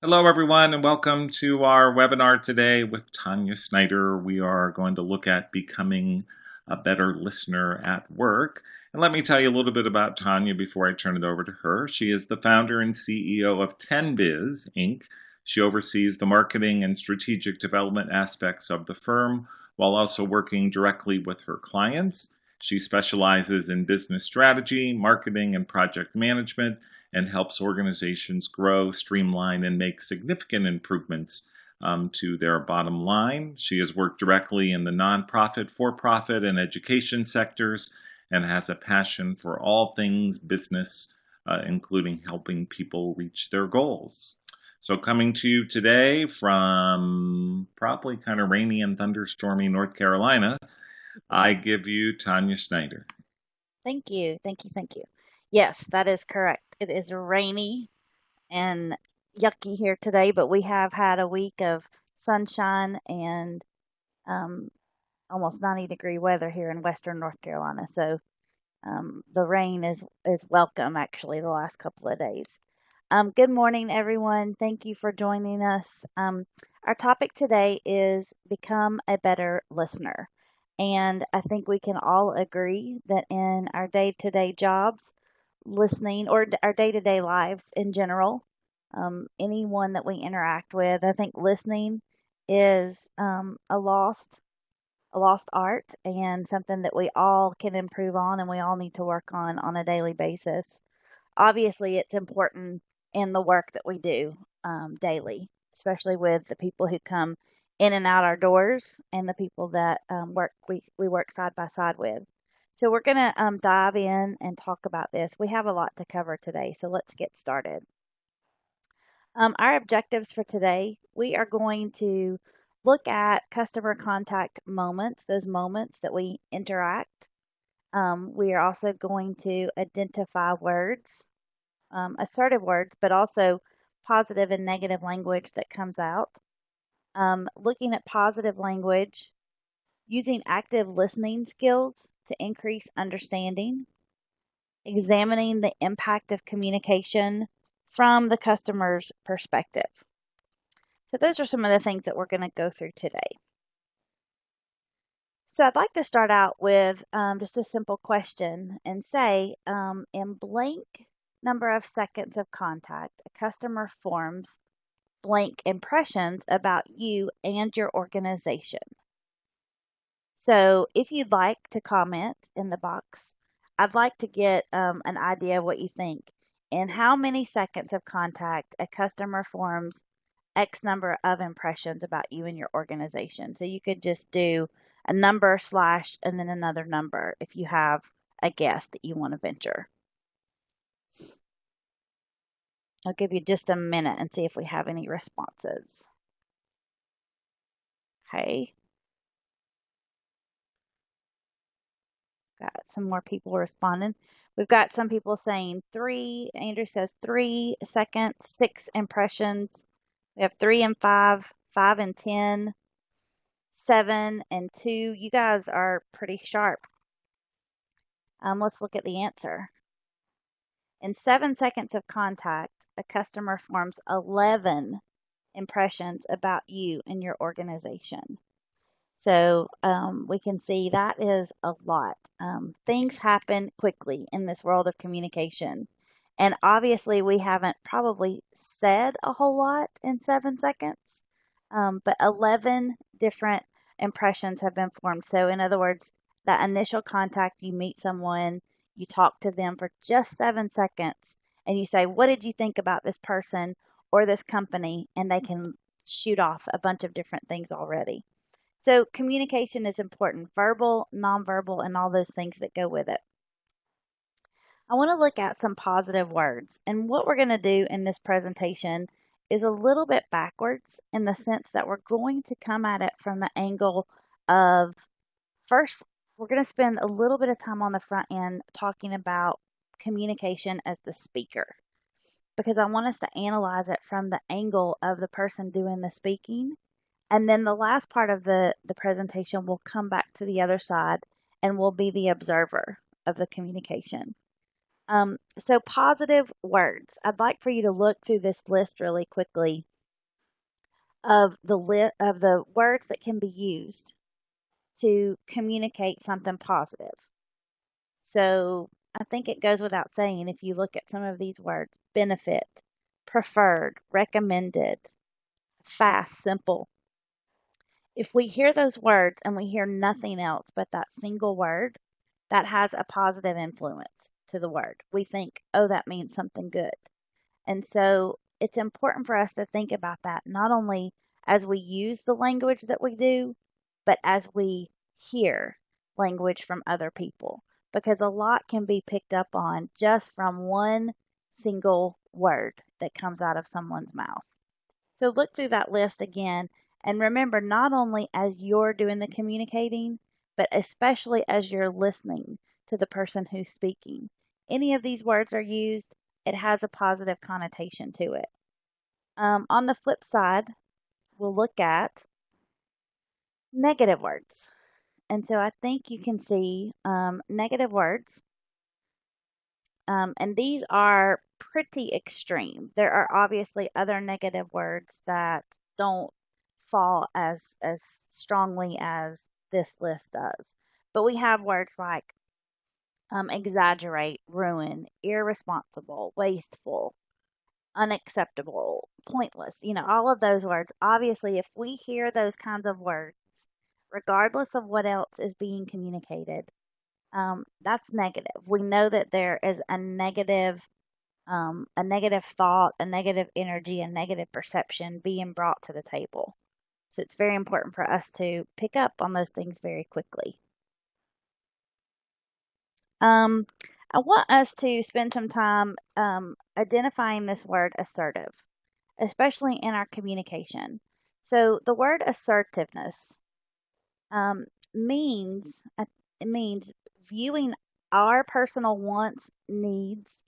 Hello, everyone, and welcome to our webinar today with Tonya Snider. We are going to look at becoming a better listener at work. And let me tell you a little bit about Tonya before I turn it over to her. She is the founder and CEO of 10Biz, Inc. She oversees the marketing and strategic development aspects of the firm while also working directly with her clients. She specializes in business strategy, marketing, and project management, and helps organizations grow, streamline, and make significant improvements to their bottom line. She has worked directly in the nonprofit, for-profit, and education sectors and has a passion for all things business, including helping people reach their goals. So coming to you today from probably kind of rainy and thunderstormy North Carolina, I give you Tonya Snider. Thank you. Yes, that is correct. It is rainy and yucky here today, but we have had a week of sunshine and almost 90-degree weather here in western North Carolina. So the rain is welcome actually the last couple of days. Good morning, everyone. Thank you for joining us. Our topic today is become a better listener. And I think we can all agree that in our day-to-day jobs, listening, or our day-to-day lives in general, anyone that we interact with, I think listening is a lost art and something that we all can improve on and we all need to work on a daily basis. Obviously, it's important in the work that we do daily, especially with the people who come in and out our doors and the people that we work side by side with. So we're going to dive in and talk about this. We have a lot to cover today, so let's get started. Our objectives for today, we are going to look at customer contact moments, those moments that we interact. We are also going to identify words, assertive words, but also positive and negative language that comes out. Looking at positive language, using active listening skills to increase understanding, examining the impact of communication from the customer's perspective. So those are some of the things that we're going to go through today. So I'd like to start out with just a simple question and say, in blank number of seconds of contact, a customer forms blank impressions about you and your organization. So if you'd like to comment in the box, I'd like to get an idea of what you think. In how many seconds of contact a customer forms X number of impressions about you and your organization. So you could just do a number / and then another number if you have a guess that you want to venture. I'll give you just a minute and see if we have any responses. Okay. Got some more people responding. We've got some people saying 3. Andrew says 3 seconds, 6 impressions. We have 3 and 5, 5 and 10, 7 and 2. You guys are pretty sharp. Let's look at the answer. In 7 seconds of contact, a customer forms 11 impressions about you and your organization. So we can see that is a lot. Things happen quickly in this world of communication. And obviously we haven't probably said a whole lot in 7 seconds, but 11 different impressions have been formed. So in other words, that initial contact, you meet someone, you talk to them for just 7 seconds, and you say, what did you think about this person or this company? And they can shoot off a bunch of different things already. So communication is important, verbal, nonverbal, and all those things that go with it. I want to look at some positive words. And what we're going to do in this presentation is a little bit backwards in the sense that we're going to come at it from the angle of, first, we're going to spend a little bit of time on the front end talking about communication as the speaker, because I want us to analyze it from the angle of the person doing the speaking. And then the last part of the presentation will come back to the other side and will be the observer of the communication. So positive words. I'd like for you to look through this list really quickly of the words that can be used to communicate something positive. So I think it goes without saying if you look at some of these words: benefit, preferred, recommended, fast, simple. If we hear those words and we hear nothing else but that single word, that has a positive influence to the word. We think, oh, that means something good. And so it's important for us to think about that, not only as we use the language that we do, but as we hear language from other people, because a lot can be picked up on just from one single word that comes out of someone's mouth. So look through that list again and remember, not only as you're doing the communicating, but especially as you're listening to the person who's speaking. Any of these words are used, it has a positive connotation to it. On the flip side, we'll look at negative words. And so I think you can see negative words, and these are pretty extreme. There are obviously other negative words that don't fall as strongly as this list does. But we have words like exaggerate, ruin, irresponsible, wasteful, unacceptable, pointless. All of those words. Obviously, if we hear those kinds of words, regardless of what else is being communicated, that's negative. We know that there is a negative thought, a negative energy, a negative perception being brought to the table. So it's very important for us to pick up on those things very quickly. I want us to spend some time identifying this word assertive, especially in our communication. So the word assertiveness um, means it means viewing our personal wants, needs,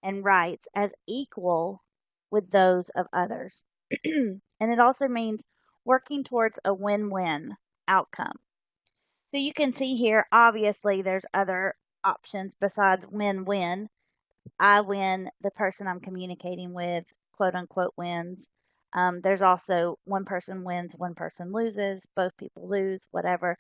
and rights as equal with those of others. And it also means working towards a win-win outcome. So you can see here, obviously, there's other options besides win-win. I win, the person I'm communicating with, quote unquote, wins. There's also one person wins, one person loses, both people lose, whatever.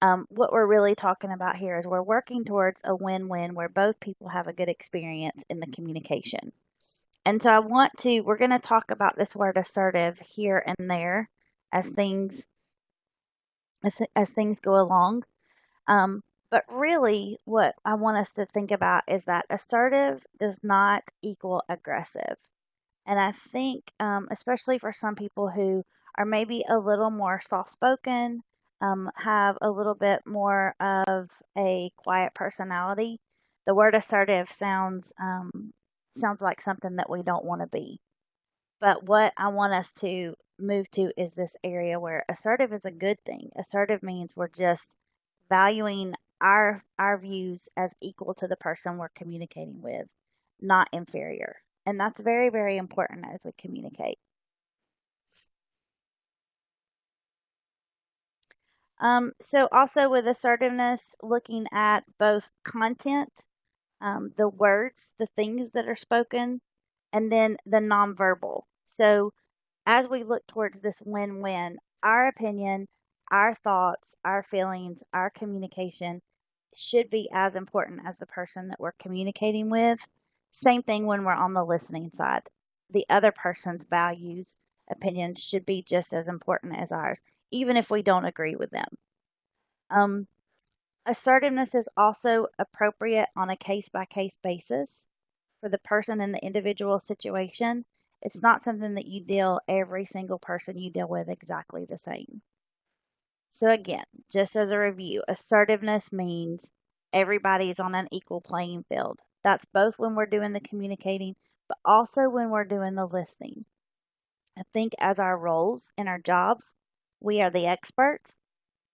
What we're really talking about here is we're working towards a win-win where both people have a good experience in the communication. And so we're going to talk about this word assertive here and there as things as things go along. But really, what I want us to think about is that assertive does not equal aggressive. And I think, especially for some people who are maybe a little more soft spoken, have a little bit more of a quiet personality, the word assertive sounds like something that we don't want to be. But what I want us to move to is this area where assertive is a good thing. Assertive means we're just valuing our views as equal to the person we're communicating with, not inferior. And that's very, very important as we communicate. So also with assertiveness, looking at both content, the words, the things that are spoken, and then the nonverbal. So as we look towards this win-win, our opinion, our thoughts, our feelings, our communication should be as important as the person that we're communicating with. Same thing when we're on the listening side. The other person's values, opinions should be just as important as ours, even if we don't agree with them. Assertiveness is also appropriate on a case by case basis for the person in the individual situation. It's not something that you deal every single person you deal with exactly the same. So again, just as a review, assertiveness means everybody's on an equal playing field. That's both when we're doing the communicating, but also when we're doing the listening. I think as our roles in our jobs, we are the experts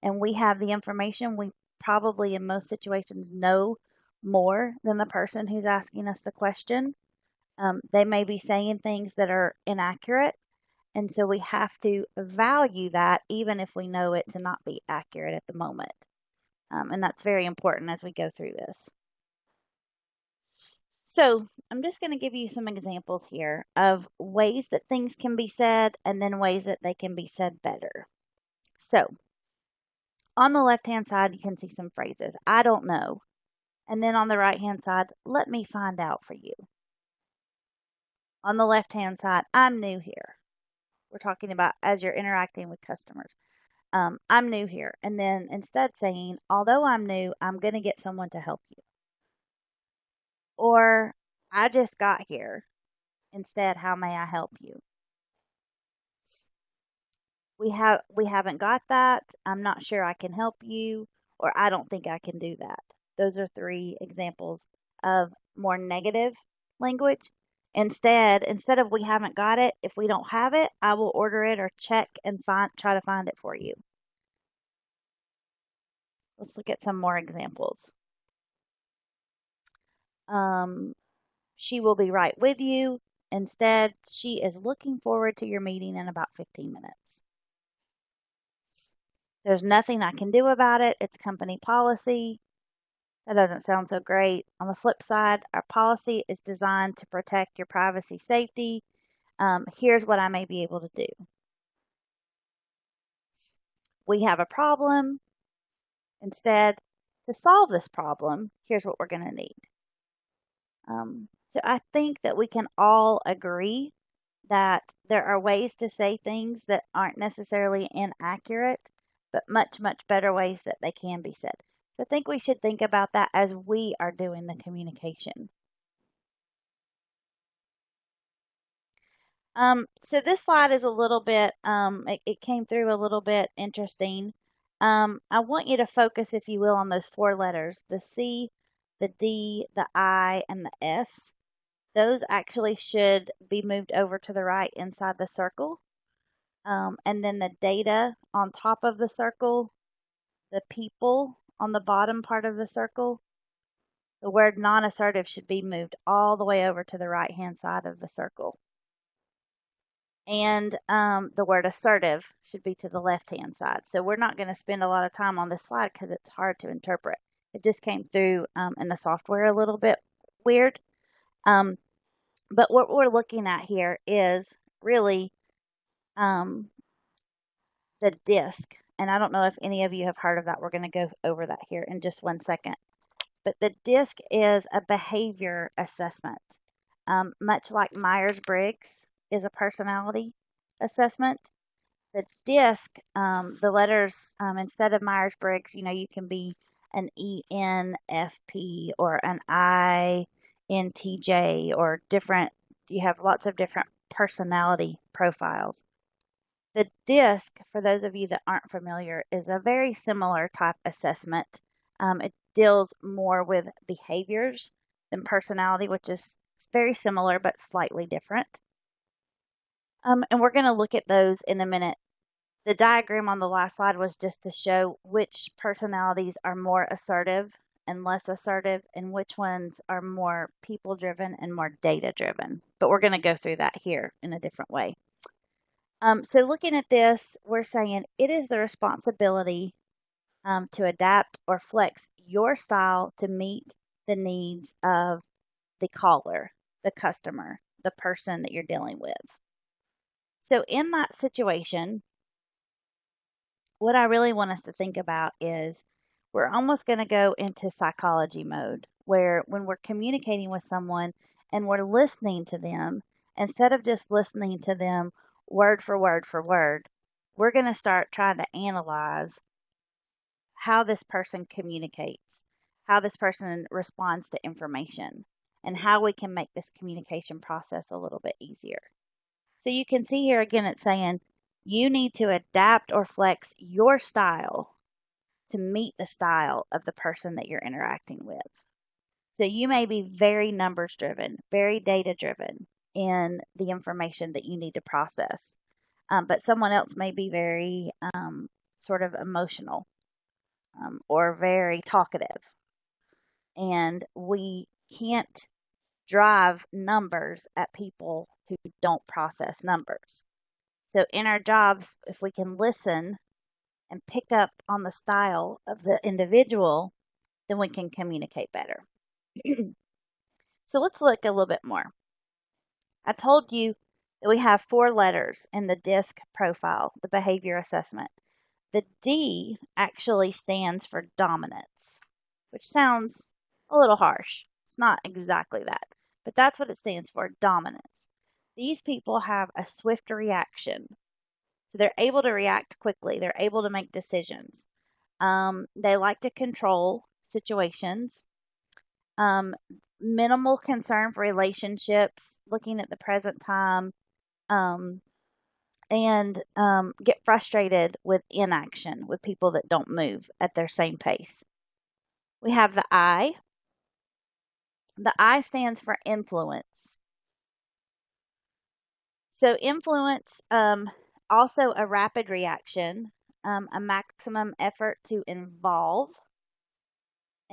and we have the information. We probably in most situations know more than the person who's asking us the question. They may be saying things that are inaccurate, and so we have to value that even if we know it to not be accurate at the moment. And that's very important as we go through this. So I'm just going to give you some examples here of ways that things can be said and then ways that they can be said better. So on the left-hand side, you can see some phrases. I don't know. And then on the right-hand side, let me find out for you. On the left-hand side, I'm new here. We're talking about as you're interacting with customers. I'm new here. And then instead saying, although I'm new, I'm going to get someone to help you. Or I just got here. Instead, how may I help you? We haven't got that. I'm not sure I can help you, or I don't think I can do that. Those are three examples of more negative language. Instead of we haven't got it, if we don't have it, I will order it or check and try to find it for you. Let's look at some more examples. She will be right with you. Instead, she is looking forward to your meeting in about 15 minutes. There's nothing I can do about it. It's company policy. That doesn't sound so great. On the flip side, our policy is designed to protect your privacy safety. Here's what I may be able to do. We have a problem. Instead, to solve this problem, here's what we're going to need. So I think that we can all agree that there are ways to say things that aren't necessarily inaccurate, but much, much better ways that they can be said. So I think we should think about that as we are doing the communication. So this slide is a little bit, it came through a little bit interesting. I want you to focus, if you will, on those four letters, the C, the D, the I, and the S. Those actually should be moved over to the right inside the circle. And then the data on top of the circle, the people on the bottom part of the circle, the word non-assertive should be moved all the way over to the right-hand side of the circle. And the word assertive should be to the left-hand side. So we're not going to spend a lot of time on this slide because it's hard to interpret. It just came through in the software a little bit weird. But what we're looking at here is really the DISC. And I don't know if any of you have heard of that. We're going to go over that here in just 1 second. But the DISC is a behavior assessment. Much like Myers-Briggs is a personality assessment. The DISC, the letters, instead of Myers-Briggs, you can be an ENFP or an INTJ or different, you have lots of different personality profiles. The DISC, for those of you that aren't familiar, is a very similar type assessment. It deals more with behaviors than personality, which is very similar but slightly different. And we're going to look at those in a minute. The diagram on the last slide was just to show which personalities are more assertive and less assertive and which ones are more people-driven and more data-driven. But we're going to go through that here in a different way. So looking at this, we're saying it is the responsibility to adapt or flex your style to meet the needs of the caller, the customer, the person that you're dealing with. So in that situation, what I really want us to think about is we're almost going to go into psychology mode, where when we're communicating with someone and we're listening to them, instead of just listening to them word for word for word, we're going to start trying to analyze how this person communicates, how this person responds to information, and how we can make this communication process a little bit easier. So you can see here again, it's saying you need to adapt or flex your style to meet the style of the person that you're interacting with. So you may be very numbers driven, very data driven in the information that you need to process. But someone else may be very sort of emotional or very talkative. And we can't drive numbers at people who don't process numbers. So in our jobs, if we can listen and pick up on the style of the individual, then we can communicate better. So let's look a little bit more. I told you that we have 4 letters in the DISC profile, the behavior assessment. The D actually stands for dominance, which sounds a little harsh. It's not exactly that, but that's what it stands for, dominance. These people have a swift reaction. So they're able to react quickly. They're able to make decisions. They like to control situations. Um, Minimal concern for relationships, looking at the present time, um, and get frustrated with inaction, with people that don't move at their same pace. We have the I. The I stands for influence. So influence, also a rapid reaction, a maximum effort to involve,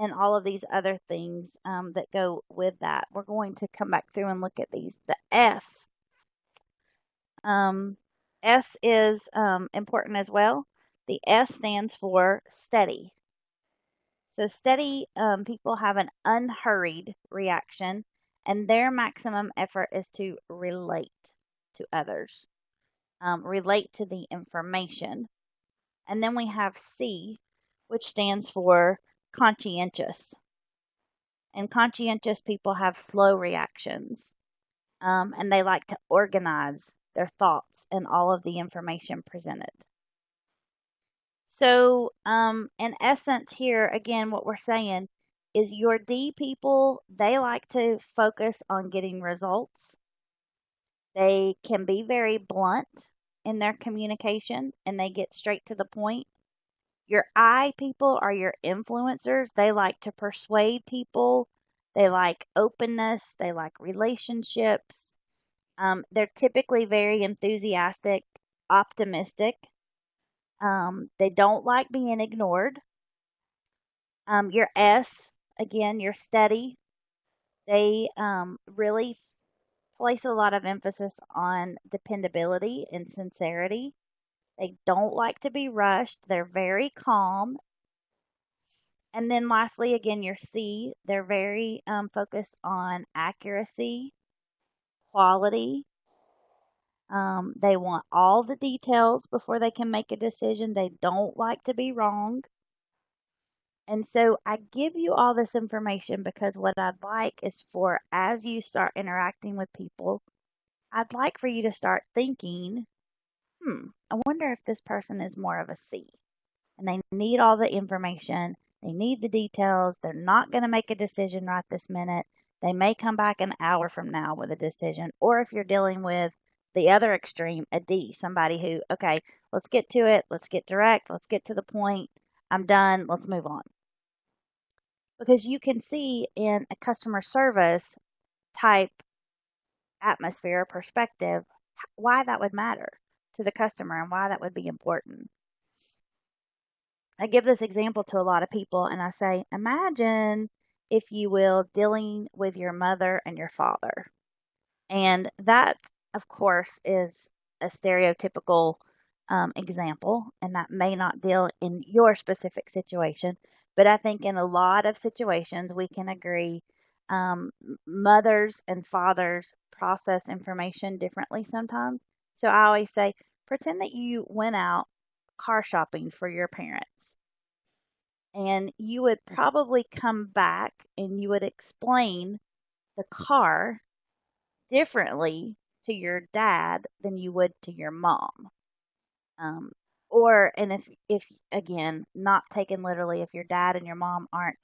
and all of these other things that go with that. We're going to come back through and look at these. The S. Um, S is important as well. The S stands for steady. So steady people have an unhurried reaction, and their maximum effort is to relate to others, relate to the information. And then we have C, which stands for conscientious. And conscientious people have slow reactions, and they like to organize their thoughts and all of the information presented. So, in essence, here again, what we're saying is your D people, they like to focus on getting results. They can be very blunt in their communication and they get straight to the point. Your I people are your influencers. They like to persuade people. They like openness. They like relationships. They're typically very enthusiastic, optimistic. They don't like being ignored. Your S, again, your steady. They really place a lot of emphasis on dependability and sincerity. They don't like to be rushed. They're very calm. And then lastly, again, your C, they're very focused on accuracy, quality. They want all the details before they can make a decision. They don't like to be wrong. And so I give you all this information because what I'd like is for, as you start interacting with people, I'd like for you to start thinking, I wonder if this person is more of a C. And they need all the information. They need the details. They're not going to make a decision right this minute. They may come back an hour from now with a decision. Or if you're dealing with the other extreme, a D, somebody who, okay, let's get to it. Let's get direct. Let's get to the point. I'm done. Let's move on. Because you can see in a customer service type atmosphere or perspective why that would matter to the customer and why that would be important. I give this example to a lot of people and I say, imagine, if you will, dealing with your mother and your father. And that, of course, is a stereotypical example, and that may not deal in your specific situation. But I think in a lot of situations, we can agree mothers and fathers process information differently sometimes. So I always say, pretend that you went out car shopping for your parents. And you would probably come back and you would explain the car differently to your dad than you would to your mom. Um, or and if again, not taken literally, if your dad and your mom aren't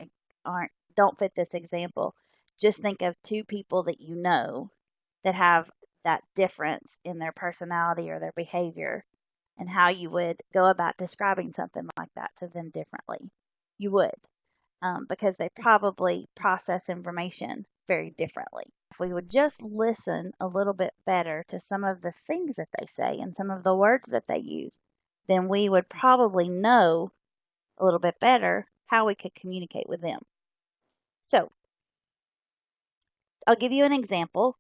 don't fit this example, just think of two people that you know that have that difference in their personality or their behavior and how you would go about describing something like that to them differently. You would, because they probably process information very differently. If we would just listen a little bit better to some of the things that they say and some of the words that they use, then we would probably know a little bit better how we could communicate with them. So, I'll give you an example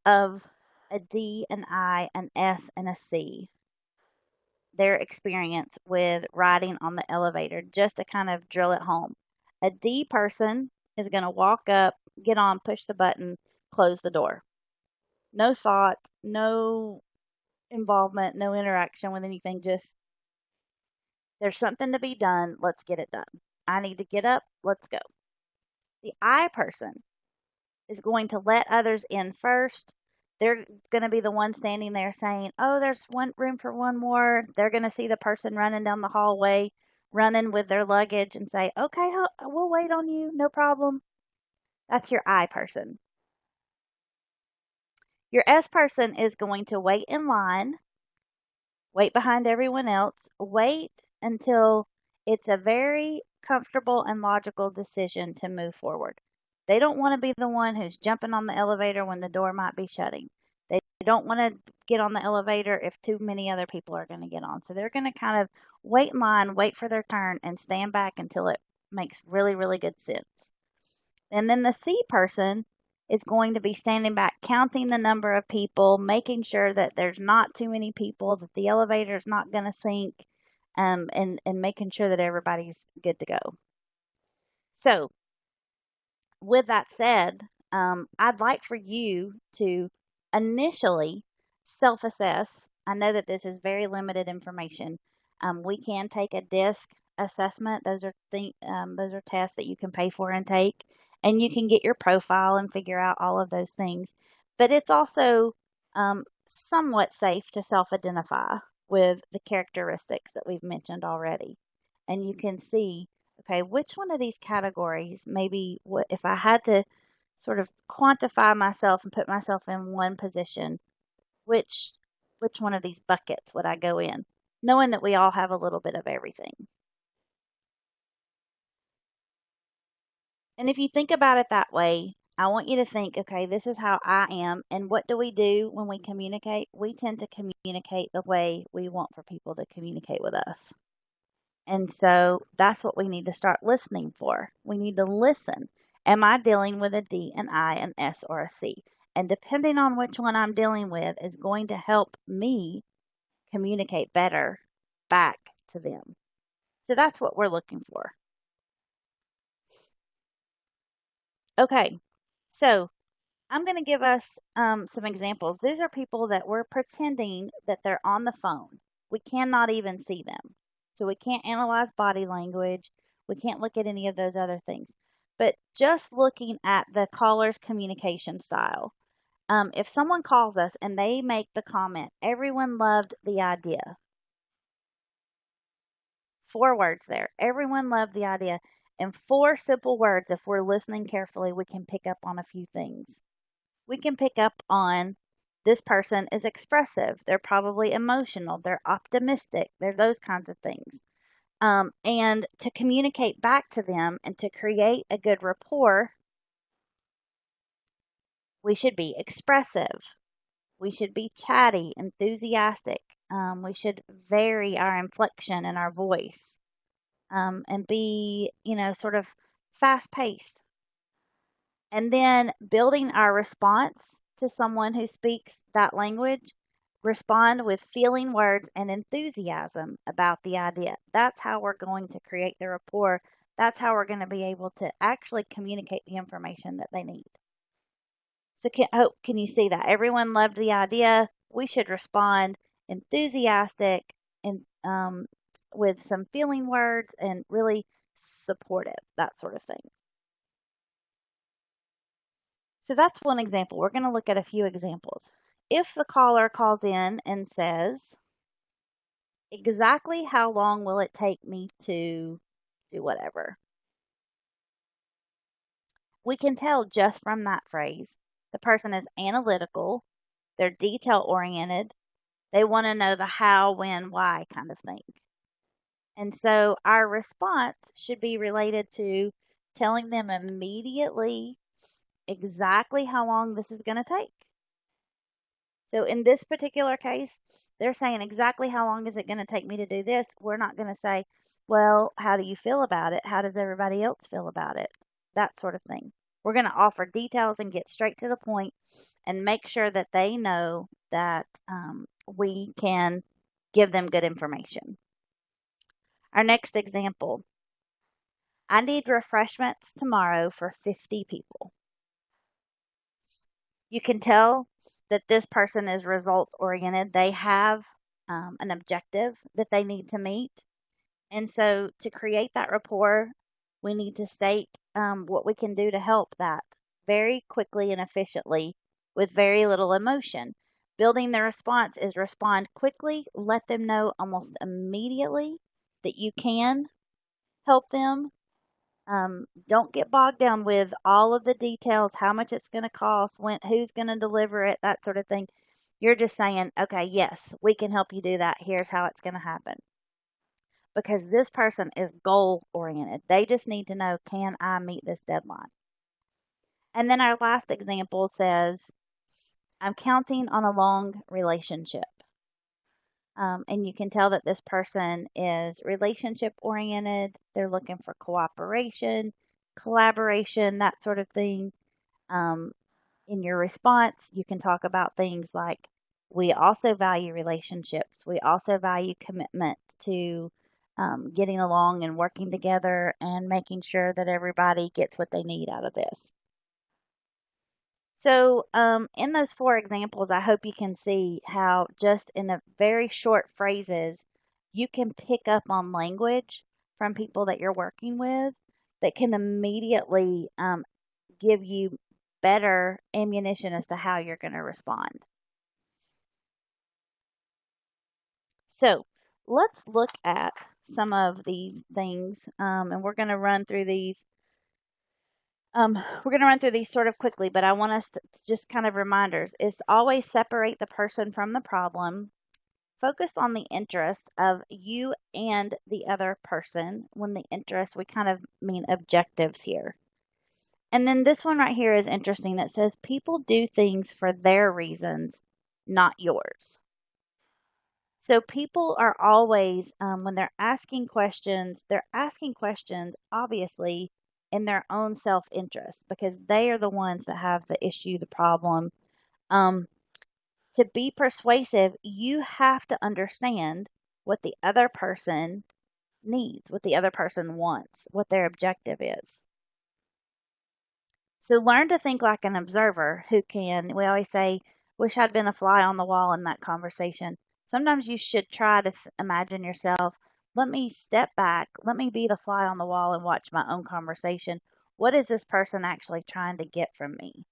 of a D, an I, an S, and a C, their experience with riding on the elevator, just to kind of drill it home. A D person is going to walk up get on, push the button, close the door. No thought, no involvement, no interaction with anything, just there's something to be done, let's get it done. I need to get up, let's go. The I person is going to let others in first. They're going to be the one standing there saying, oh, there's one room for one more. They're going to see the person running down the hallway, running with their luggage and say, okay, we'll wait on you, no problem. That's your I person. Your S person is going to wait in line, wait behind everyone else, wait until it's a very comfortable and logical decision to move forward. They don't want to be the one who's jumping on the elevator when the door might be shutting. They don't want to get on the elevator if too many other people are going to get on. So they're going to kind of wait in line, wait for their turn, and stand back until it makes really, really good sense. And then the C person is going to be standing back, counting the number of people, making sure that there's not too many people, that the elevator is not going to sink, and making sure that everybody's good to go. So, with that said, I'd like for you to initially self assess. I know that this is very limited information. We can take a DISC assessment. Those are tests that you can pay for and take, and you can get your profile and figure out all of those things. But it's also somewhat safe to self identify with the characteristics that we've mentioned already, and you can see, okay, which one of these categories, maybe what if I had to sort of quantify myself and put myself in one position, which one of these buckets would I go in, knowing that we all have a little bit of everything. And if you think about it that way, I want you to think, okay, this is how I am, and what do we do when we communicate? We tend to communicate the way we want for people to communicate with us. And so that's what we need to start listening for. We need to listen. Am I dealing with a D, an I, an S, or a C? And depending on which one I'm dealing with is going to help me communicate better back to them. So that's what we're looking for. Okay, so I'm going to give us some examples. These are people that we're pretending that they're on the phone. We cannot even see them. So we can't analyze body language. We can't look at any of those other things. But just looking at the caller's communication style. If someone calls us and they make the comment, everyone loved the idea. 4 words there. Everyone loved the idea. And 4 simple words, if we're listening carefully, we can pick up on a few things. We can pick up on this person is expressive. They're probably emotional. They're optimistic. They're those kinds of things. And to communicate back to them and to create a good rapport, we should be expressive. We should be chatty, enthusiastic. We should vary our inflection and our voice, and be, sort of fast paced. And then building our response to someone who speaks that language, respond with feeling words and enthusiasm about the idea. That's how we're going to create the rapport. That's how we're going to be able to actually communicate the information that they need. So can you see that? Everyone loved the idea. We should respond enthusiastic and with some feeling words and really supportive, that sort of thing. So that's one example. We're going to look at a few examples. If the caller calls in and says, exactly how long will it take me to do whatever? We can tell just from that phrase, the person is analytical, they're detail oriented, they want to know the how, when, why kind of thing. And so our response should be related to telling them immediately exactly how long this is going to take. So in this particular case, they're saying exactly how long is it going to take me to do this? We're not going to say, well, how do you feel about it? How does everybody else feel about it? That sort of thing. We're going to offer details and get straight to the point and make sure that they know that we can give them good information. Our next example. I need refreshments tomorrow for 50 people. You can tell that this person is results oriented. They have an objective that they need to meet. And so to create that rapport, we need to state what we can do to help that very quickly and efficiently with very little emotion. Building the response is respond quickly, let them know almost immediately that you can help them. Don't get bogged down with all of the details, how much it's going to cost, who's going to deliver it, that sort of thing. You're just saying, okay, yes, we can help you do that. Here's how it's going to happen. Because this person is goal oriented. They just need to know, can I meet this deadline? And then our last example says, I'm counting on a long relationship. And you can tell that this person is relationship oriented. They're looking for cooperation, collaboration, that sort of thing. Um, in your response, you can talk about things like, we also value relationships. We also value commitment to getting along and working together and making sure that everybody gets what they need out of this. So, in those 4 examples, I hope you can see how just in a very short phrases, you can pick up on language from people that you're working with that can immediately give you better ammunition as to how you're going to respond. So, let's look at some of these things, and we're going to run through these sort of quickly, but I want us to just kind of reminders. Is always separate the person from the problem. Focus on the interest of you and the other person. When the interest, we kind of mean objectives here. And then this one right here is interesting. It says people do things for their reasons, not yours. So people are always, when they're asking questions, obviously, in their own self-interest because they are the ones that have the issue, the problem. To be persuasive, you have to understand what the other person needs, what the other person wants, what their objective is. So learn to think like an observer who can, we always say, wish I'd been a fly on the wall in that conversation. Sometimes you should try to imagine yourself, let me step back, let me be the fly on the wall and watch my own conversation. What is this person actually trying to get from me?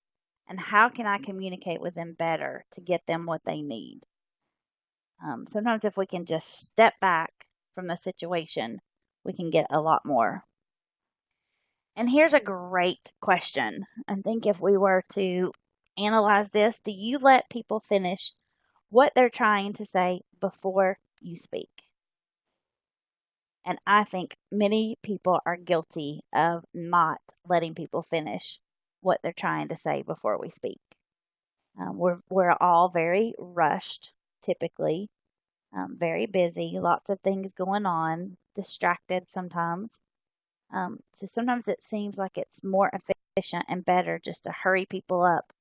And how can I communicate with them better to get them what they need? Sometimes if we can just step back from the situation, we can get a lot more. And here's a great question. I think if we were to analyze this, do you let people finish what they're trying to say before you speak? And I think many people are guilty of not letting people finish what they're trying to say before we speak. We're all very rushed, typically, very busy, lots of things going on, distracted sometimes. So sometimes it seems like it's more efficient and better just to hurry people up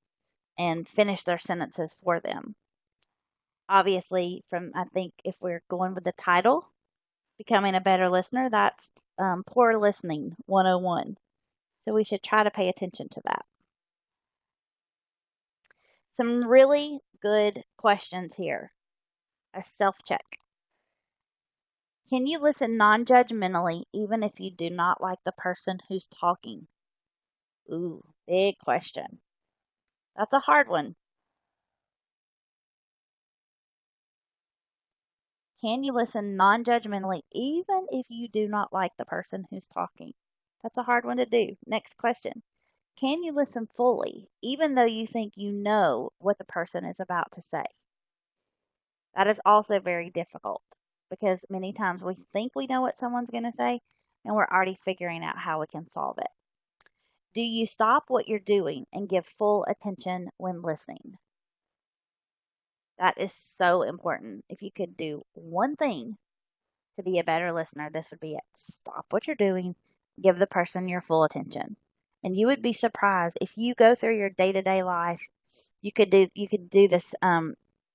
and finish their sentences for them. Obviously, I think if we're going with the title, Becoming a Better Listener, that's Poor Listening 101. So we should try to pay attention to that. Some really good questions here. A self-check. Can you listen non-judgmentally even if you do not like the person who's talking? Ooh, big question. That's a hard one. Can you listen non-judgmentally even if you do not like the person who's talking? That's a hard one to do. Next question. Can you listen fully even though you think you know what the person is about to say? That is also very difficult because many times we think we know what someone's going to say and we're already figuring out how we can solve it. Do you stop what you're doing and give full attention when listening? That is so important. If you could do one thing to be a better listener, this would be it. Stop what you're doing, give the person your full attention. And you would be surprised if you go through your day-to-day life, you could do this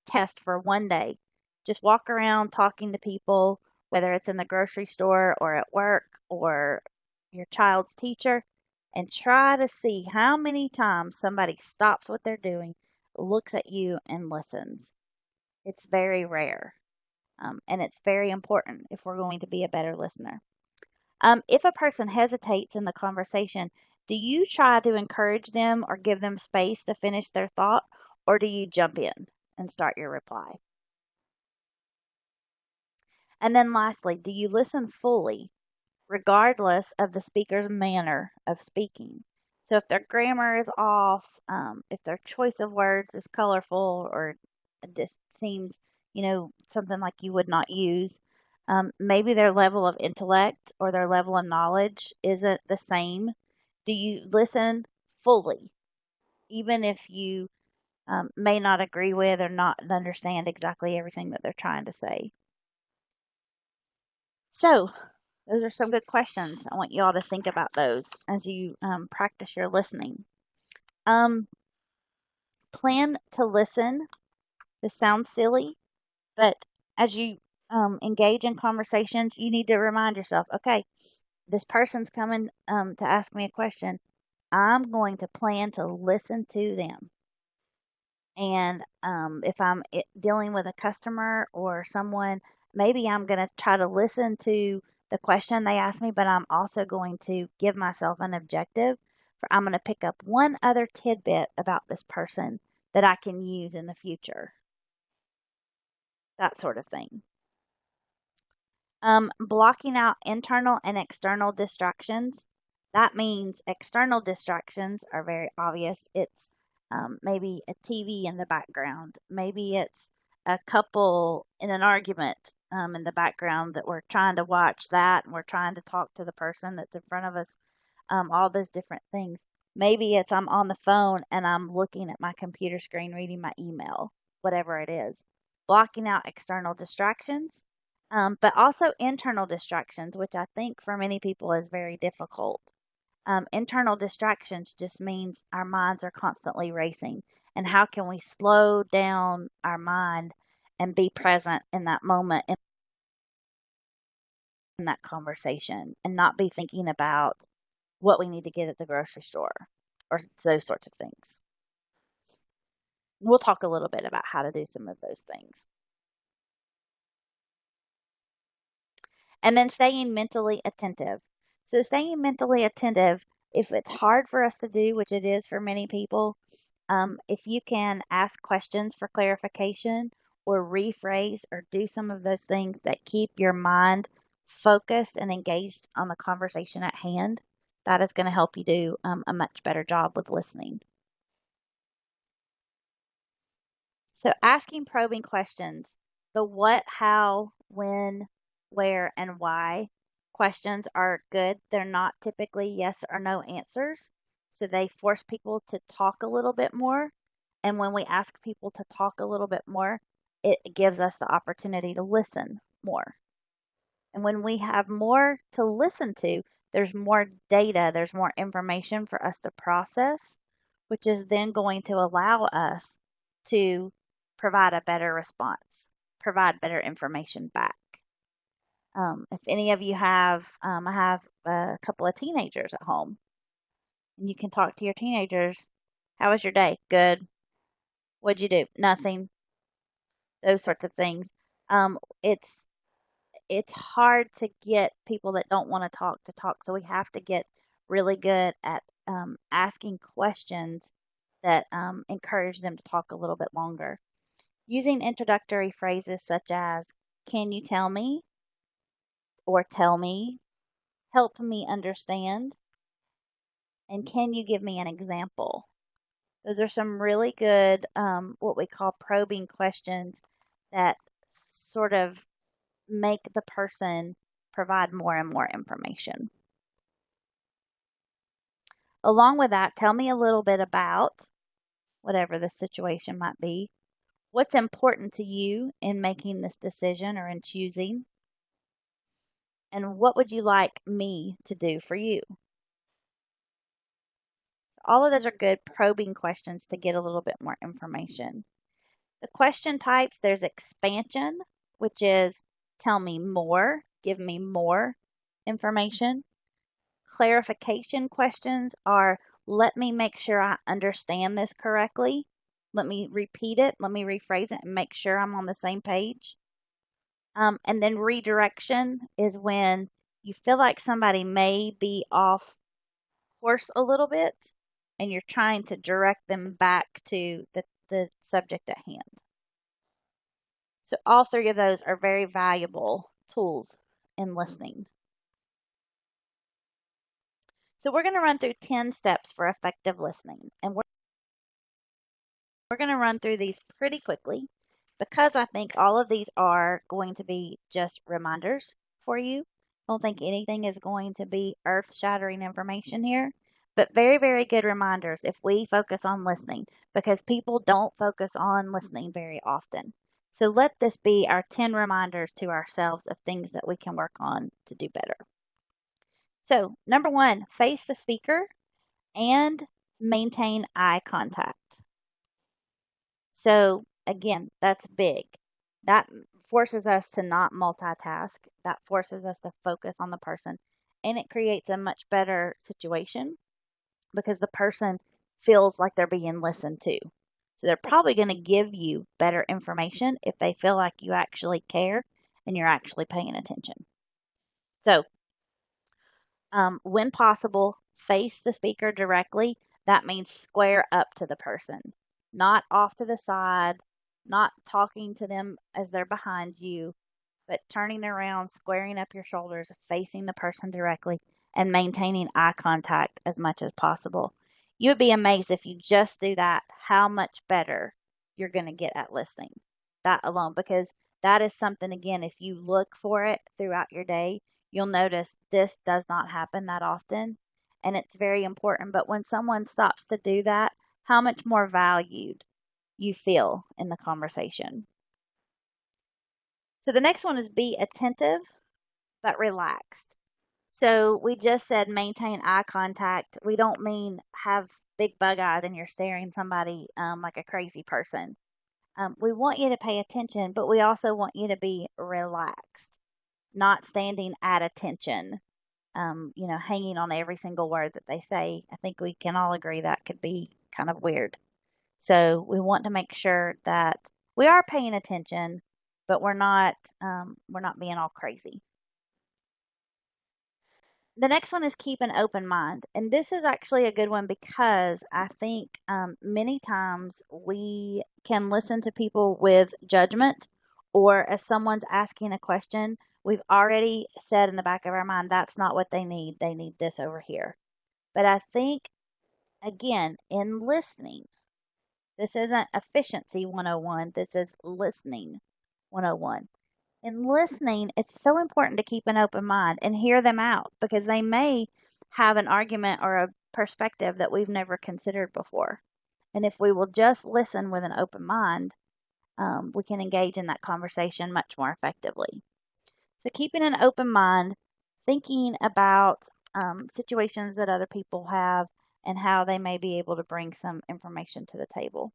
test for one day. Just walk around talking to people, whether it's in the grocery store or at work or your child's teacher, and try to see how many times somebody stops what they're doing, looks at you, and listens. It's very rare, and it's very important if we're going to be a better listener. If a person hesitates in the conversation, do you try to encourage them or give them space to finish their thought, or do you jump in and start your reply? And then lastly, do you listen fully, regardless of the speaker's manner of speaking? So if their grammar is off, if their choice of words is colorful or just seems, something like you would not use, maybe their level of intellect or their level of knowledge isn't the same. Do you listen fully, even if you may not agree with or not understand exactly everything that they're trying to say? So, those are some good questions. I want you all to think about those as you practice your listening. Um, Plan to listen. This sounds silly, but as you engage in conversations, you need to remind yourself, okay, this person's coming to ask me a question. I'm going to plan to listen to them. And if I'm dealing with a customer or someone, maybe I'm going to try to listen to the question they ask me, but I'm also going to give myself an objective. I'm going to pick up one other tidbit about this person that I can use in the future. That sort of thing. Blocking out internal and external distractions. That means external distractions are very obvious. It's maybe a TV in the background. Maybe it's a couple in an argument in the background that we're trying to watch that and we're trying to talk to the person that's in front of us. All those different things. Maybe it's I'm on the phone and I'm looking at my computer screen reading my email, whatever it is. Blocking out external distractions, but also internal distractions, which I think for many people is very difficult. Internal distractions just means our minds are constantly racing. And how can we slow down our mind and be present in that moment, in that conversation, and not be thinking about what we need to get at the grocery store or those sorts of things? We'll talk a little bit about how to do some of those things. And then staying mentally attentive. So staying mentally attentive, if it's hard for us to do, which it is for many people, if you can ask questions for clarification or rephrase or do some of those things that keep your mind focused and engaged on the conversation at hand, that is going to help you do a much better job with listening. So asking probing questions, the what, how, when, where, and why questions are good. They're not typically yes or no answers. So they force people to talk a little bit more. And when we ask people to talk a little bit more, it gives us the opportunity to listen more. And when we have more to listen to, there's more data, there's more information for us to process, which is then going to allow us to provide a better response, provide better information back. If any of you have, I have a couple of teenagers at home, and you can talk to your teenagers. How was your day? Good. What'd you do? Nothing. Those sorts of things. It's hard to get people that don't want to talk, so we have to get really good at asking questions that encourage them to talk a little bit longer. Using introductory phrases such as, can you tell me? Or tell me, help me understand, and can you give me an example? Those are some really good, what we call probing questions that sort of make the person provide more and more information. Along with that, tell me a little bit about whatever the situation might be. What's important to you in making this decision or in choosing? And what would you like me to do for you? All of those are good probing questions to get a little bit more information. The question types, there's expansion, which is tell me more, give me more information. Clarification questions are, let me make sure I understand this correctly. Let me repeat it. Let me rephrase it and make sure I'm on the same page. And then redirection is when you feel like somebody may be off course a little bit and you're trying to direct them back to the subject at hand. So all three of those are very valuable tools in listening. So we're going to run through 10 steps for effective listening. And we're going to run through these pretty quickly because I think all of these are going to be just reminders for you. I don't think anything is going to be earth-shattering information here, but very, very good reminders if we focus on listening, because people don't focus on listening very often. So let this be our 10 reminders to ourselves of things that we can work on to do better. So, number 1, face the speaker and maintain eye contact. So, again, that's big. That forces us to not multitask. That forces us to focus on the person. And it creates a much better situation because the person feels like they're being listened to. So they're probably going to give you better information if they feel like you actually care and you're actually paying attention. So, when possible, face the speaker directly. That means square up to the person, not off to the side, not talking to them as they're behind you, but turning around, squaring up your shoulders, facing the person directly, and maintaining eye contact as much as possible. You would be amazed if you just do that, how much better you're going to get at listening. That alone, because that is something, again, if you look for it throughout your day, you'll notice this does not happen that often, and it's very important. But when someone stops to do that, how much more valued you feel in the conversation. So the next one is be attentive but relaxed. So we just said maintain eye contact. We don't mean have big bug eyes and you're staring somebody like a crazy person. We want you to pay attention, but we also want you to be relaxed, not standing at attention, hanging on every single word that they say. I think we can all agree that could be kind of weird. So we want to make sure that we are paying attention, but we're not being all crazy. The next one is keep an open mind. And this is actually a good one because I think many times we can listen to people with judgment, or as someone's asking a question, we've already said in the back of our mind, that's not what they need. They need this over here. But I think, again, in listening, this isn't efficiency 101. This is listening 101. In listening, it's so important to keep an open mind and hear them out because they may have an argument or a perspective that we've never considered before. And if we will just listen with an open mind, we can engage in that conversation much more effectively. So keeping an open mind, thinking about situations that other people have and how they may be able to bring some information to the table.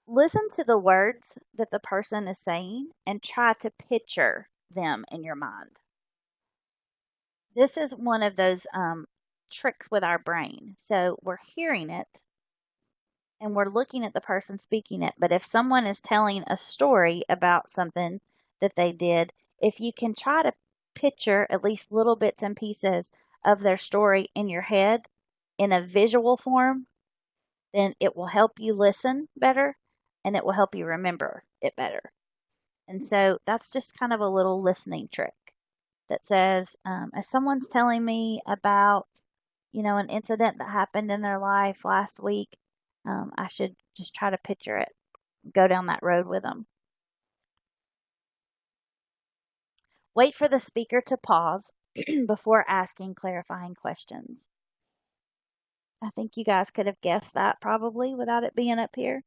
Listen to the words that the person is saying and try to picture them in your mind. This is one of those tricks with our brain. So we're hearing it and we're looking at the person speaking it. But if someone is telling a story about something that they did, if you can try to picture at least little bits and pieces of their story in your head in a visual form, then it will help you listen better and it will help you remember it better. And so that's just kind of a little listening trick that says, as someone's telling me about, an incident that happened in their life last week, I should just try to picture it, go down that road with them. Wait for the speaker to pause before asking clarifying questions. I think you guys could have guessed that probably without it being up here.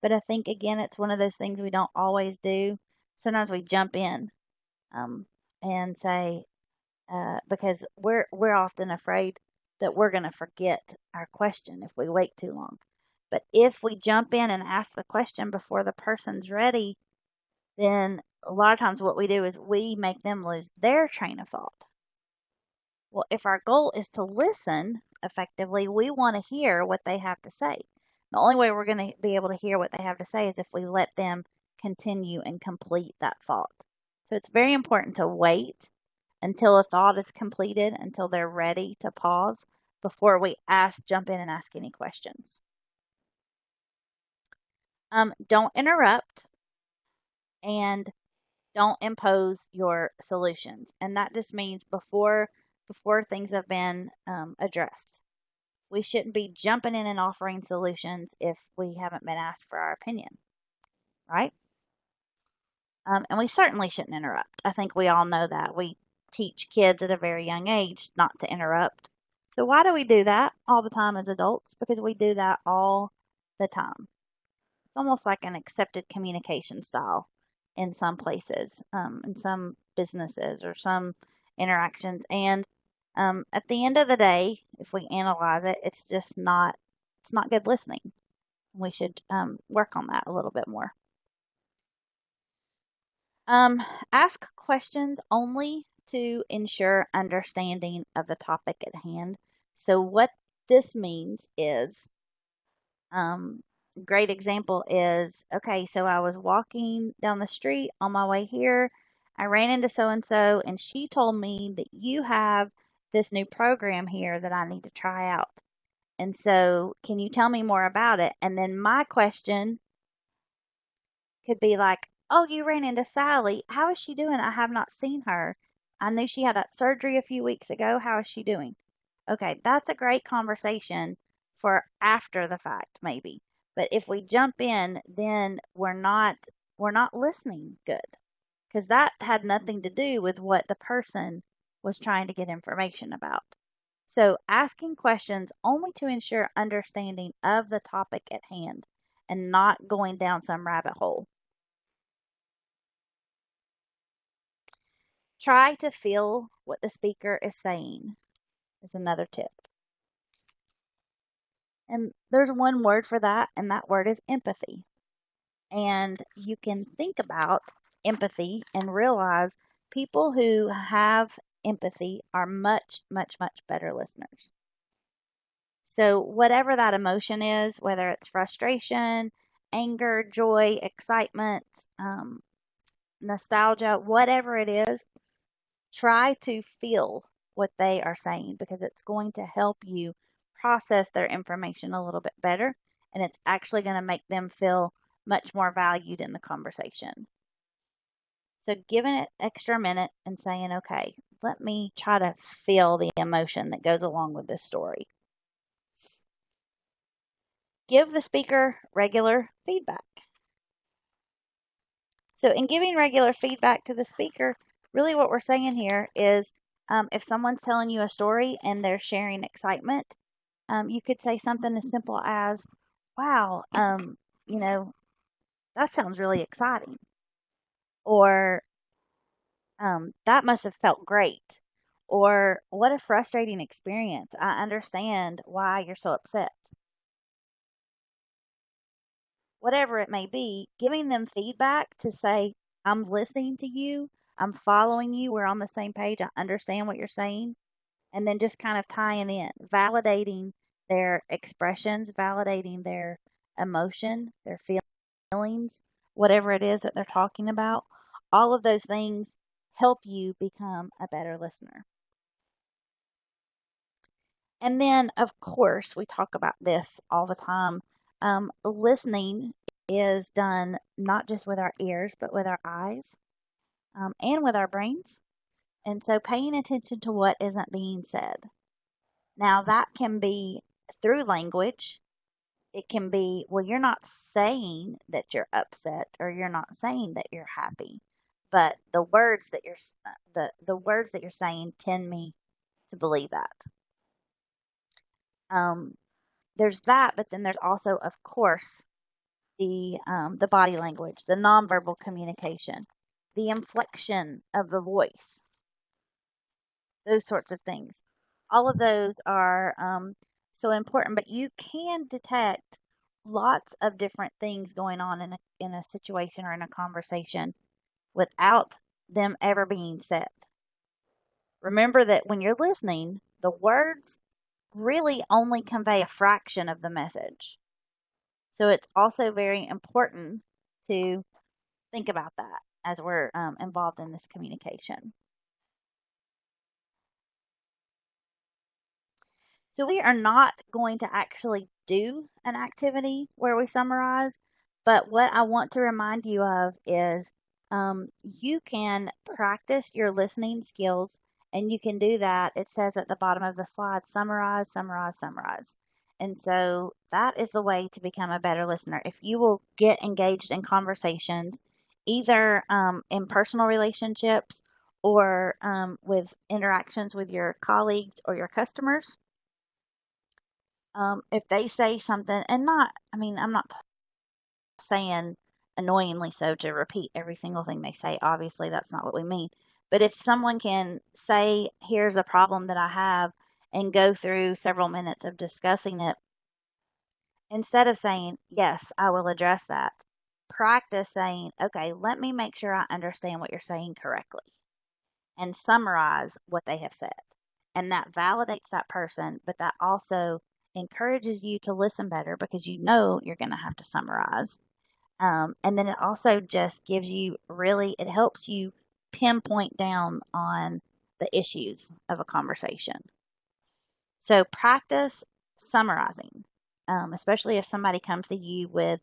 But I think, again, it's one of those things we don't always do. Sometimes we jump in and say, because we're often afraid that we're going to forget our question if we wait too long. But if we jump in and ask the question before the person's ready, then a lot of times what we do is we make them lose their train of thought. Well, if our goal is to listen effectively, we want to hear what they have to say. The only way we're going to be able to hear what they have to say is if we let them continue and complete that thought. So it's very important to wait until a thought is completed, until they're ready to pause before we jump in and ask any questions. Don't interrupt and don't impose your solutions. And that just means before things have been addressed. We shouldn't be jumping in and offering solutions if we haven't been asked for our opinion, right? And we certainly shouldn't interrupt. I think we all know that. We teach kids at a very young age not to interrupt. So why do we do that all the time as adults? Because we do that all the time. It's almost like an accepted communication style in some places, in some businesses or some interactions. And at the end of the day, if we analyze it, it's not good listening. We should work on that a little bit more. Ask questions only to ensure understanding of the topic at hand. So what this means is, great example is, okay, so I was walking down the street on my way here. I ran into so-and-so and she told me that you have this new program here that I need to try out. And so can you tell me more about it? And then my question could be like, oh, you ran into Sally. How is she doing? I have not seen her. I knew she had that surgery a few weeks ago. How is she doing? Okay, that's a great conversation for after the fact, maybe. But if we jump in, then we're not listening good because that had nothing to do with what the person was trying to get information about. So asking questions only to ensure understanding of the topic at hand and not going down some rabbit hole. Try to feel what the speaker is saying is another tip. And there's one word for that, and that word is empathy. And you can think about empathy and realize people who have empathy are much, much, much better listeners. So, whatever that emotion is, whether it's frustration, anger, joy, excitement, nostalgia, whatever it is, try to feel what they are saying because it's going to help you process their information a little bit better and it's actually going to make them feel much more valued in the conversation. So giving it extra minute and saying, okay, let me try to feel the emotion that goes along with this story. Give the speaker regular feedback. So in giving regular feedback to the speaker, really what we're saying here is if someone's telling you a story and they're sharing excitement, you could say something as simple as, wow, that sounds really exciting. Or that must have felt great. Or what a frustrating experience. I understand why you're so upset. Whatever it may be, giving them feedback to say, I'm listening to you, I'm following you, we're on the same page, I understand what you're saying, and then just kind of tying in, validating their expressions, validating their emotion, their feelings, whatever it is that they're talking about. All of those things help you become a better listener. And then, of course, we talk about this all the time. Listening is done not just with our ears, but with our eyes and with our brains. And so paying attention to what isn't being said. Now, that can be through language. It can be, well, you're not saying that you're upset or you're not saying that you're happy, but the words that the words that you're saying tend me to believe that. There's that, but then there's also, of course, the body language, the nonverbal communication, the inflection of the voice, those sorts of things. All of those are so important, but you can detect lots of different things going on in a situation or in a conversation without them ever being said, Remember that when you're listening, the words really only convey a fraction of the message. So it's also very important to think about that as we're involved in this communication. So we are not going to actually do an activity where we summarize, but what I want to remind you of is you can practice your listening skills, and you can do that. It says at the bottom of the slide, summarize, summarize, summarize. And so that is the way to become a better listener. If you will get engaged in conversations, either in personal relationships or with interactions with your colleagues or your customers, if they say something, and I'm not saying annoyingly so to repeat every single thing they say. Obviously, that's not what we mean. But if someone can say, here's a problem that I have, and go through several minutes of discussing it, instead of saying, yes, I will address that, practice saying, okay, let me make sure I understand what you're saying correctly, and summarize what they have said. And that validates that person, but that also encourages you to listen better because you know you're going to have to summarize. And then it also just gives you it helps you pinpoint down on the issues of a conversation. So practice summarizing, especially if somebody comes to you with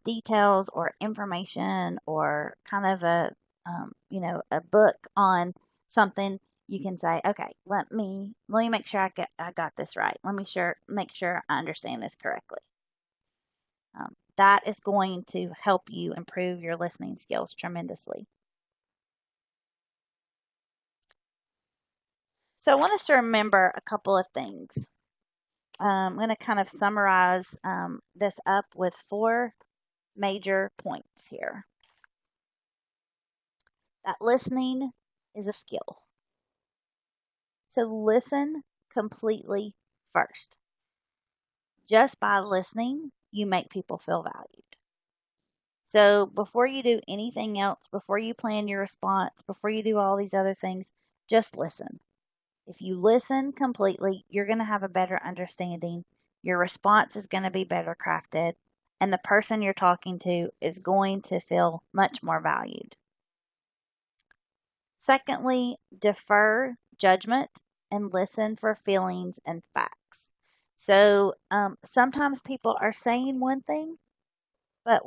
details or information or kind of a book on something. You can say, okay, let me make sure I got this right. Let me make sure I understand this correctly. That is going to help you improve your listening skills tremendously. So I want us to remember a couple of things. I'm going to kind of summarize this up with 4 major points here. That listening is a skill. So listen completely first. Just by listening, you make people feel valued. So before you do anything else, before you plan your response, before you do all these other things, just listen. If you listen completely, you're going to have a better understanding. Your response is going to be better crafted, and the person you're talking to is going to feel much more valued. Secondly, defer judgment and listen for feelings and facts. So sometimes people are saying one thing, but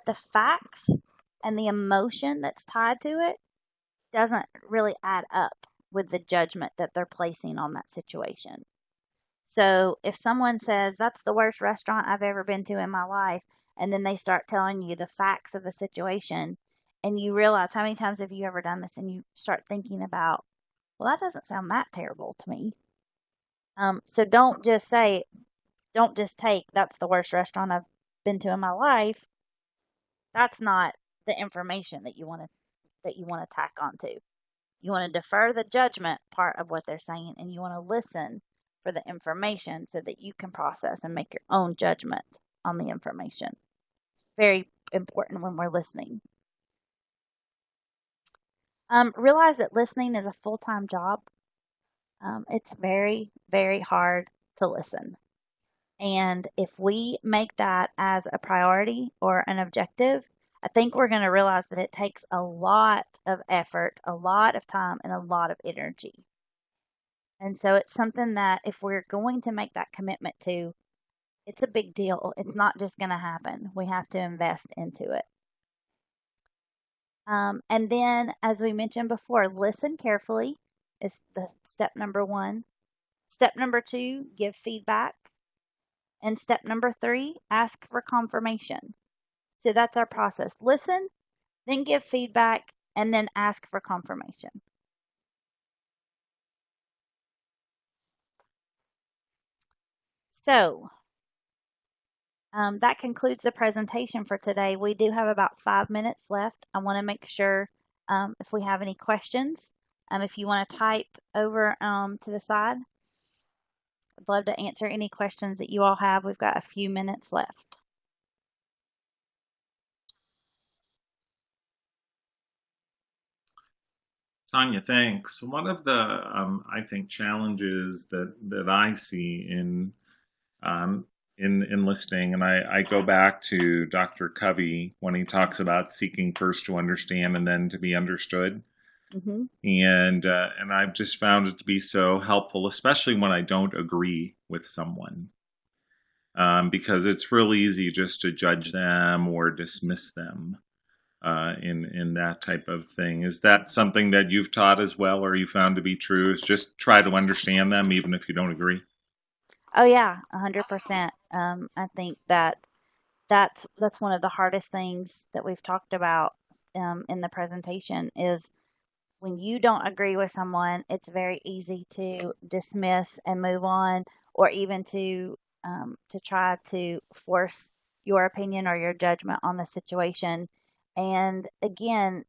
the facts and the emotion that's tied to it doesn't really add up with the judgment that they're placing on that situation. So if someone says, that's the worst restaurant I've ever been to in my life, and then they start telling you the facts of the situation, and you realize, how many times have you ever done this, and you start thinking about, well, that doesn't sound that terrible to me. So don't just take, that's the worst restaurant I've been to in my life. That's not the information that you want to tack onto. You want to defer the judgment part of what they're saying, and you want to listen for the information so that you can process and make your own judgment on the information. It's very important when we're listening. Realize that listening is a full-time job. It's very, very hard to listen. And if we make that as a priority or an objective, I think we're going to realize that it takes a lot of effort, a lot of time, and a lot of energy. And so it's something that if we're going to make that commitment to, it's a big deal. It's not just going to happen. We have to invest into it. And then, as we mentioned before, listen carefully is the step number 1. Step number 2, give feedback. And step number 3, ask for confirmation. So that's our process. Listen, then give feedback, and then ask for confirmation. So that concludes the presentation for today. We do have about 5 minutes left. I want to make sure if we have any questions, if you want to type over to the side, I'd love to answer any questions that you all have. We've got a few minutes left. Tanya, thanks. One of the, I think, challenges that I see um, in listening, and I go back to Dr. Covey when he talks about seeking first to understand and then to be understood. Hmm. And I've just found it to be so helpful, especially when I don't agree with someone, because it's real easy just to judge them or dismiss them in that type of thing. Is that something that you've taught as well, or you found to be true? Is just try to understand them, even if you don't agree? Oh yeah, 100%. I think that's one of the hardest things that we've talked about in the presentation is when you don't agree with someone, it's very easy to dismiss and move on, or even to try to force your opinion or your judgment on the situation. And again,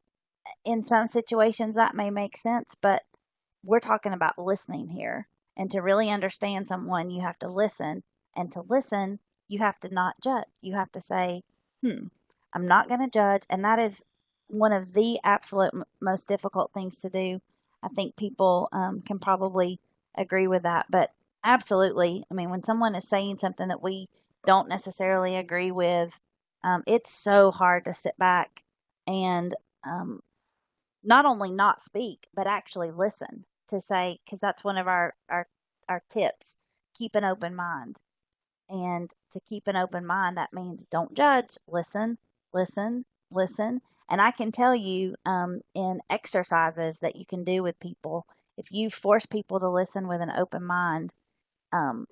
in some situations that may make sense, but we're talking about listening here. And to really understand someone, you have to listen. And to listen, you have to not judge. You have to say, I'm not going to judge. And that is one of the absolute most difficult things to do. I think people can probably agree with that. But absolutely, I mean, when someone is saying something that we don't necessarily agree with, it's so hard to sit back and um, not only not speak, but actually listen to say, because that's one of our tips, keep an open mind. And to keep an open mind, that means don't judge, listen, listen, listen. And I can tell you in exercises that you can do with people, if you force people to listen with an open mind, um,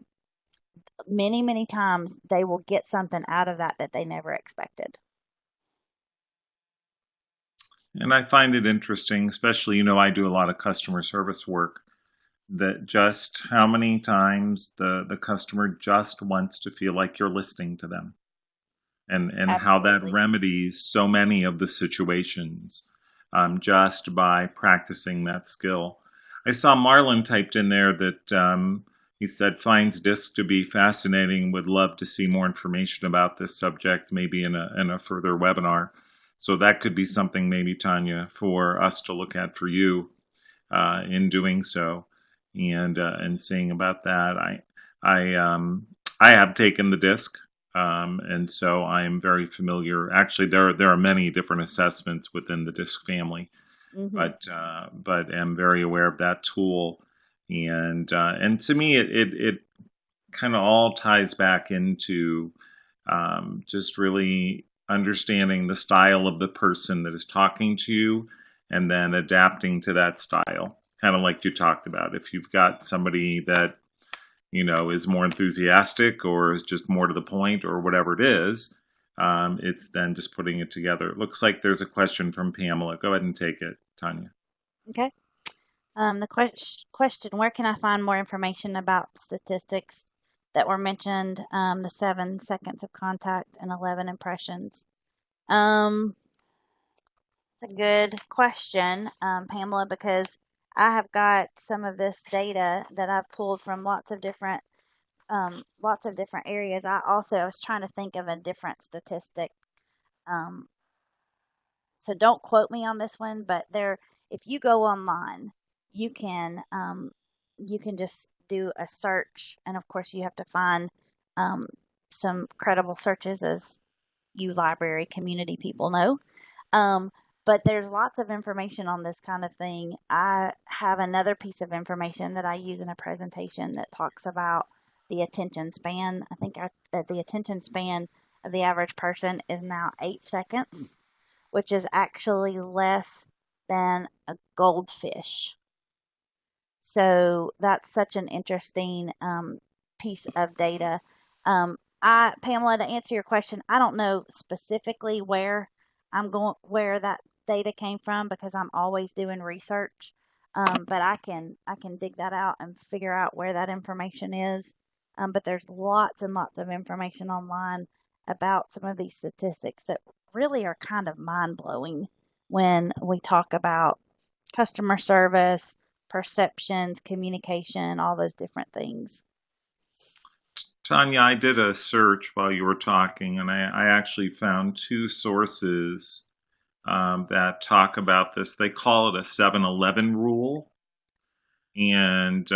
many, many times they will get something out of that that they never expected. And I find it interesting, especially, I do a lot of customer service work, that just how many times the customer just wants to feel like you're listening to them, and how that Absolutely. remedies so many of the situations, just by practicing that skill. I saw Marlon typed in there that he said finds disc to be fascinating, would love to see more information about this subject, maybe in a further webinar. So that could be something, maybe, Tanya, for us to look at for you in doing so, and seeing about that. I have taken the disc, and so I am very familiar. Actually, there are many different assessments within the disc family, Hmm. but am very aware of that tool. And to me, it kind of all ties back into just really understanding the style of the person that is talking to you, and then adapting to that style. Kind of like you talked about. If you've got somebody that, is more enthusiastic or is just more to the point or whatever it is, it's then just putting it together. It looks like there's a question from Pamela. Go ahead and take it, Tanya. Okay. The question, where can I find more information about statistics that were mentioned, the 7 seconds of contact and 11 impressions? Um, it's a good question, Pamela, because I have got some of this data that I've pulled from lots of different areas. I was trying to think of a different statistic. Um, so don't quote me on this one, but if you go online, you can um, you can just do a search, and of course you have to find um, some credible searches, as you library community people know. Um, but there's lots of information on this kind of thing. I have another piece of information that I use in a presentation that talks about the attention span. I think the attention span of the average person is now 8 seconds, which is actually less than a goldfish. So that's such an interesting piece of data. Pamela, to answer your question, I don't know specifically where that data came from because I'm always doing research. But I can dig that out and figure out where that information is. But there's lots and lots of information online about some of these statistics that really are kind of mind blowing when we talk about customer service, perceptions, communication, all those different things. Tanya, I did a search while you were talking, and I actually found two sources that talk about this. They call it a 7-Eleven rule. And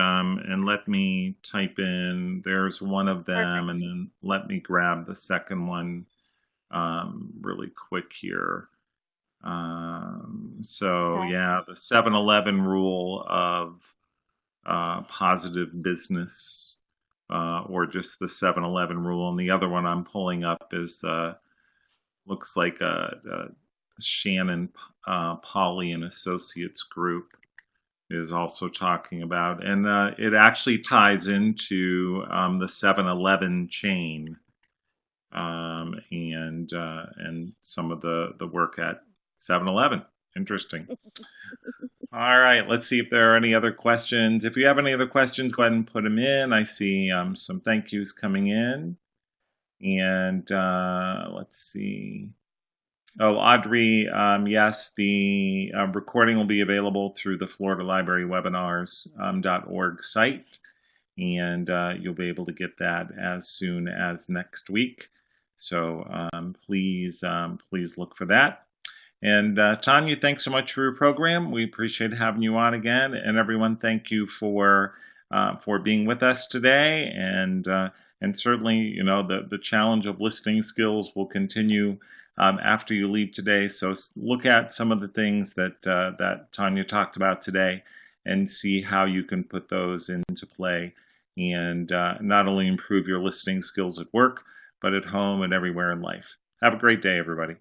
let me type in, there's one of them, and Perfect. then let me grab the second one really quick here. So Okay. yeah, the 7-Eleven rule of positive business, or just the 7-Eleven rule. And the other one I'm pulling up is looks like a Shannon Polly and Associates group is also talking about, and it actually ties into the 7-Eleven chain, and some of the work at 7-Eleven. Interesting. All right, let's see if there are any other questions. If you have any other questions, go ahead and put them in. I see some thank yous coming in. And let's see. Oh, Audrey, yes, the recording will be available through the Florida Library Webinars.org site, and you'll be able to get that as soon as next week. So please look for that. And Tonya, thanks so much for your program. We appreciate having you on again. And everyone, thank you for being with us today. And certainly, you know, the challenge of listening skills will continue after you leave today. So look at some of the things that Tonya talked about today, and see how you can put those into play, and not only improve your listening skills at work, but at home and everywhere in life. Have a great day, everybody.